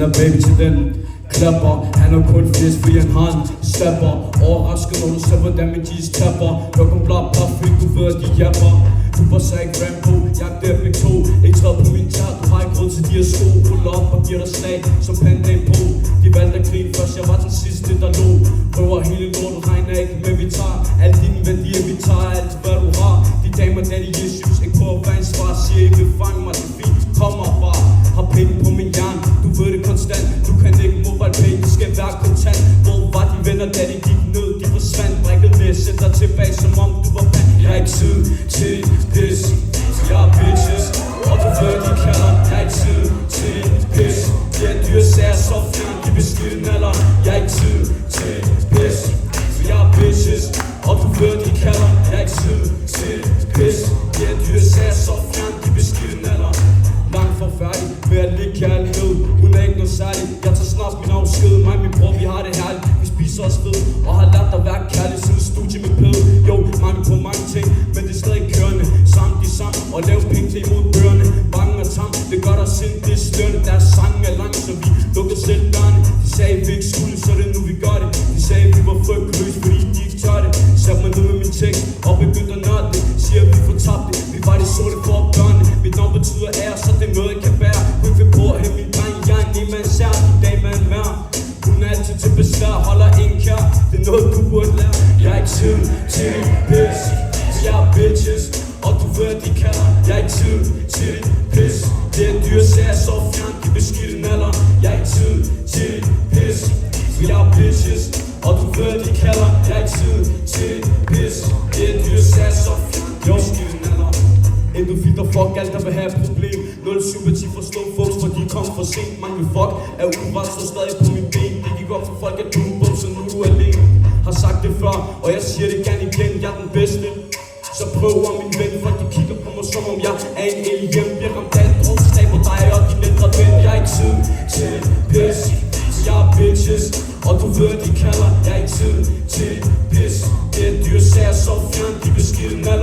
er baby til den klapper. Han er kun fisk, fordi han har en slapper. Overrasket når du ser hvordan min jeans tapper. Jeg kom blot bare fordi du ved at de japper. Du bare sagde ikke Rambo, jeg er der med to. Ikke træd på min tær, du har ikke råd til de her sko. Pull op og giver dig slag som pandaen på. De valgte at grine først, jeg var den sidste der lå. Prøver hele lortet, regner ikke med vi tager alle dine værdier, vi tager alt hvad du har. De damer daddy issues, ikke på at være en svar. Siger ikke vil fange mig, det er fint, kommer bare. Har penge på min hjerne, du ved det konstant. Du kan ikke mobile pay, det skal være kontant. Hvor var de venner, da de gik ned, de forsvandt. Brækket med, sæt dig tilbage som om du var vand. Jeg har ikke tid til pis, jeg er bitches. Og du ved de kalder, jeg har ikke tid til pis. De her dyre sager så fjern, de beskidte naller. Jeg har ikke tid til pis, jeg er bitches. Og du ved de kalder, jeg har ikke tid til pis. De her dyre sager så fjern, de beskidte naller. Langt for færdig med at ligge kærlighed. Hun er ikke noget særligt, jeg tager snart min afsked. Mig og min bror, vi har det herligt, vi spiser os fed. Og har lært at være kærlig siden studie med pæde. Jo, mange på mange ting, men det er stadig kørende. Sammen de samme og lave penge til imod bøgerne. Bange og tam, det gør der sind, det er slørende. Deres sange er lange, så vi lukker selv dørene. De sagde vi ikke skulle, så det er nu vi gør det. De sagde vi var frygtløse, fordi de ikke tør det. Satte mig ned med min tekst og begyndte at nørde det. Siger vi fortabte det, vi var de sorte for børnene. Mit navn betyder ære, så det er noget jeg kan bære. Hun vil på at hæve min dreng, jeg er en emand sær. I dag med en mær, hun er altid til besvær. Holder en kær, det er noget du burde lære. Jeg har ikke tid til pis, jeg er bitches. Og du ved de kalder, jeg har ikke tid til pis. Det er dyre sager så fjern, de beskidte naller. Jeg har ikke tid til pis, jeg er bitches. Og du ved de kalder, jeg har ikke tid til pis. Det er dyre sager så fjern, de beskidte naller. Endofil der fuck alt der vil have et problem. 0 sympati for slow folks, for de kom for sent. Man vil fuck er uret, så stadig på min ben. Det gik op for folk at du er bum, så nu er du alene. Har sagt det før, og jeg siger det gerne igen. Jeg er den bedste, så prøver min ven. Folk de kigger på mig som om jeg er en alien. Bliver ramt af et drogslag på dig og din ældre ven. Jeg har ikke tid til pis, jeg er bitches. Og du ved de kalder, jeg har ikke tid til pis. Det er dyre sager så fjern, de beskidte naller.